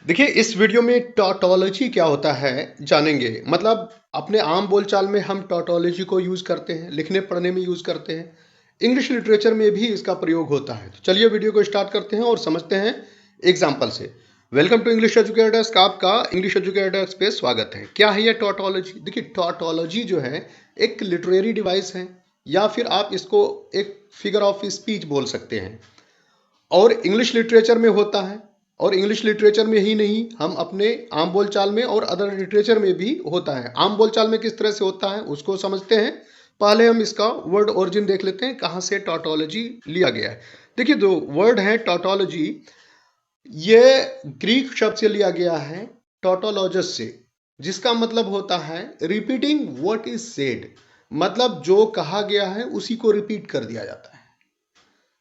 देखिए इस वीडियो में टॉटोलॉजी क्या होता है जानेंगे। मतलब अपने आम बोलचाल में हम टॉटोलॉजी को यूज़ करते हैं, लिखने पढ़ने में यूज़ करते हैं। इंग्लिश लिटरेचर में भी इसका प्रयोग होता है। तो चलिए वीडियो को स्टार्ट करते हैं और समझते हैं एग्जाम्पल से। वेलकम टू इंग्लिश एजुकेटर्स का आपका इंग्लिश एजुकेटर्स पे स्वागत है। क्या है ये टॉटोलॉजी? देखिए टॉटोलॉजी जो है एक लिटरेरी डिवाइस है, या फिर आप इसको एक फिगर ऑफ स्पीच बोल सकते हैं, और इंग्लिश लिटरेचर में होता है। और इंग्लिश लिटरेचर में ही नहीं, हम अपने आम बोलचाल में और अदर लिटरेचर में भी होता है। आम बोलचाल में किस तरह से होता है उसको समझते हैं। पहले हम इसका वर्ड ओरिजिन देख लेते हैं, कहाँ से टॉटोलॉजी लिया गया है। देखिए दो वर्ड है टॉटोलॉजी, ये ग्रीक शब्द से लिया गया है, टॉटोलॉजस से, जिसका मतलब होता है रिपीटिंग व्हाट इज सेड। मतलब जो कहा गया है उसी को रिपीट कर दिया जाता है।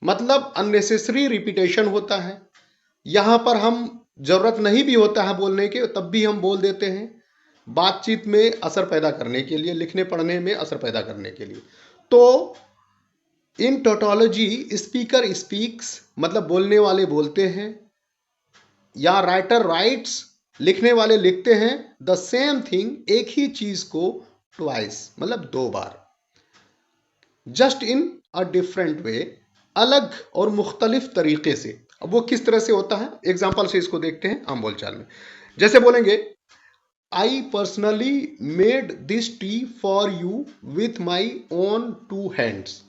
मतलब अननेसेसरी रिपीटेशन होता है। यहाँ पर हम जरूरत नहीं भी होता है बोलने के, तब भी हम बोल देते हैं, बातचीत में असर पैदा करने के लिए, लिखने पढ़ने में असर पैदा करने के लिए। तो इन टोटोलॉजी स्पीकर स्पीक्स, मतलब बोलने वाले बोलते हैं, या राइटर राइट्स, लिखने वाले लिखते हैं, द सेम थिंग, एक ही चीज को ट्वाइस, मतलब दो बार, just in a different way, अलग और मुख्तलिफ तरीके से। अब वो किस तरह से होता है, एग्जाम्पल से इसको देखते हैं आम बोलचाल में। जैसे बोलेंगे, I personally made this tea for you with my own two hands.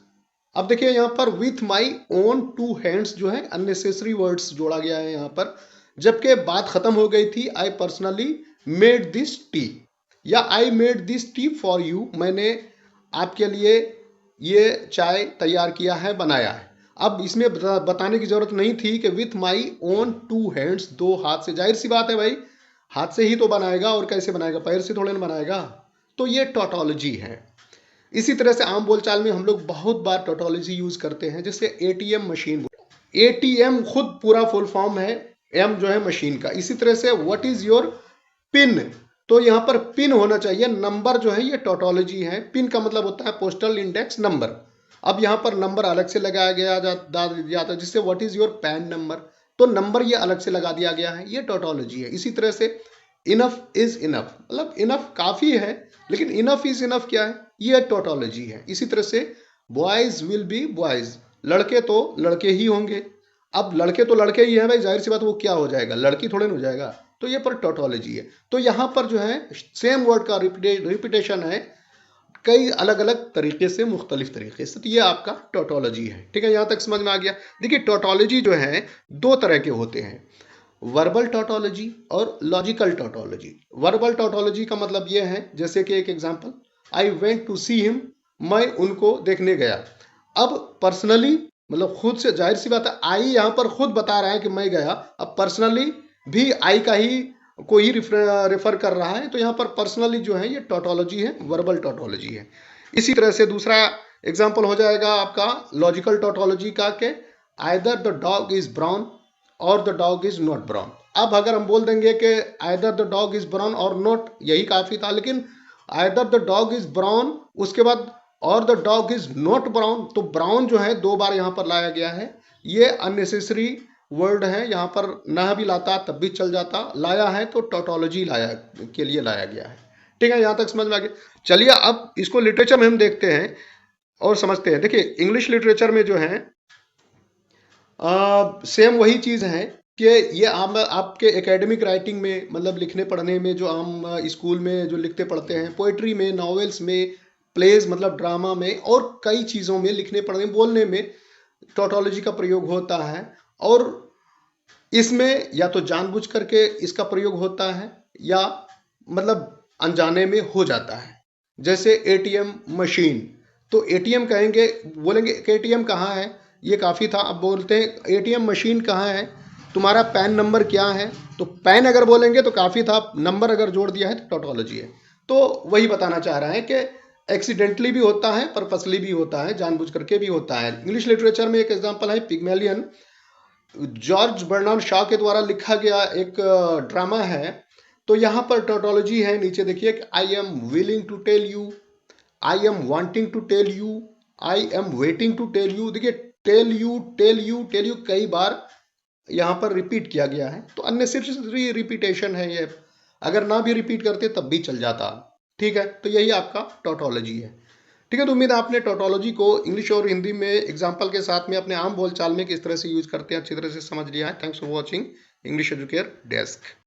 अब देखिए यहाँ पर with my own two hands जो है अननेसेसरी वर्ड्स जोड़ा गया है यहाँ पर, जबकि बात खत्म हो गई थी। I personally made this tea, या I made this tea for you, मैंने आपके लिए ये चाय तैयार किया है, बनाया है। अब इसमें बताने की जरूरत नहीं थी कि with my own two hands, दो हाथ से। जाहिर सी बात है भाई, हाथ से ही तो बनाएगा, और कैसे बनाएगा, पैर से थोड़े ना बनाएगा। तो ये टोटोलॉजी है। इसी तरह से आम बोलचाल में हम लोग बहुत बार टोटोलॉजी यूज करते हैं, जैसे एटीएम मशीन। एटीएम खुद पूरा फुल फॉर्म है, एम जो है मशीन का। इसी तरह से व्हाट इज योर पिन, तो यहाँ पर पिन होना चाहिए। नंबर जो है ये टोटोलॉजी है। पिन का मतलब होता है पोस्टल इंडेक्स नंबर। अब यहाँ पर नंबर अलग से लगाया गया जाता है, जिससे what is your pan number, तो नंबर ये अलग से लगा दिया गया है, ये टोटोलॉजी है। इसी तरह से इनफ इज इनफ, मतलब इनफ काफी है, लेकिन इनफ इज इनफ क्या है, ये टोटोलॉजी है। इसी तरह से बॉयज विल बी बॉयज, लड़के तो लड़के ही होंगे। अब लड़के तो लड़के ही हैं भाई, जाहिर सी बात, वो क्या हो जाएगा, लड़की थोड़े ना हो जाएगा। तो ये पर टोटोलॉजी है। तो यहाँ पर जो है सेम वर्ड का रिपीटेशन है, कई अलग अलग तरीके से, मुख्तलिफ तरीके से। तो ये आपका टोटोलॉजी है। ठीक है, यहाँ तक समझ में आ गया। देखिए टोटोलॉजी जो है दो तरह के होते हैं, वर्बल टोटोलॉजी और लॉजिकल टोटोलॉजी। वर्बल टोटोलॉजी का मतलब ये है, जैसे कि एक example, I went to see him, मैं उनको देखने गया। अब पर्सनली, मतलब खुद से, जाहिर सी बात है, आई यहाँ पर खुद बता रहा है कि मैं गया। अब पर्सनली भी आई का ही को ही रेफर कर रहा है, तो यहाँ पर पर्सनली जो है ये टोटोलॉजी है, वर्बल टोटोलॉजी है। इसी तरह से दूसरा एग्जाम्पल हो जाएगा आपका लॉजिकल टोटोलॉजी का, के either the dog is brown और the dog is not brown. अब अगर हम बोल देंगे कि either the dog is brown और नॉट, यही काफी था, लेकिन either the dog is brown, उसके बाद और the dog is not brown, तो ब्राउन जो है दो बार यहाँ पर लाया गया है। ये अननेसेसरी वर्ड है, यहाँ पर ना भी लाता तब भी चल जाता, लाया है तो टोटोलॉजी लाया के लिए लाया गया है। ठीक है, यहाँ तक समझ में आ गया। चलिए अब इसको लिटरेचर में हम देखते हैं और समझते हैं। देखिए इंग्लिश लिटरेचर में जो है सेम वही चीज़ है कि ये आम आपके एकेडमिक राइटिंग में, मतलब लिखने पढ़ने में, जो आम स्कूल में जो लिखते पढ़ते हैं, पोइट्री में, नॉवेल्स में, प्लेज मतलब ड्रामा में, और कई चीज़ों में लिखने पढ़ने बोलने में टोटोलॉजी का प्रयोग होता है। और इसमें या तो जानबूझ करके इसका प्रयोग होता है, या मतलब अनजाने में हो जाता है। जैसे एटीएम मशीन, तो एटीएम कहेंगे, बोलेंगे कि एटीएम कहाँ है, ये काफ़ी था। अब बोलते हैं एटीएम मशीन कहाँ है, तुम्हारा पैन नंबर क्या है, तो पैन अगर बोलेंगे तो काफ़ी था, नंबर अगर जोड़ दिया है तो टोटोलॉजी है। तो वही बताना चाह रहा है कि एक्सीडेंटली भी होता है, पर्पसली भी होता है, जानबूझ करके भी होता है। इंग्लिश लिटरेचर में एक एग्जांपल है पिग्मेलियन, जॉर्ज बर्नार्ड शॉ के द्वारा लिखा गया एक ड्रामा है। तो यहाँ पर टोटोलॉजी है, नीचे देखिए, I am willing to tell you, I am wanting to tell you, I am waiting to tell you. देखिए tell you tell you tell you कई बार यहाँ पर रिपीट किया गया है, तो अननेसेसरी रिपीटेशन है ये। अगर ना भी रिपीट करते तब भी चल जाता। ठीक है, तो यही आपका टॉटोलॉजी है। ठीक है, तो उम्मीद है आपने टॉटोलॉजी को इंग्लिश और हिंदी में एग्जाम्पल के साथ में अपने आम बोलचाल में किस तरह से यूज करते हैं अच्छी तरह से समझ लिया है। Thanks for watching English educare desk.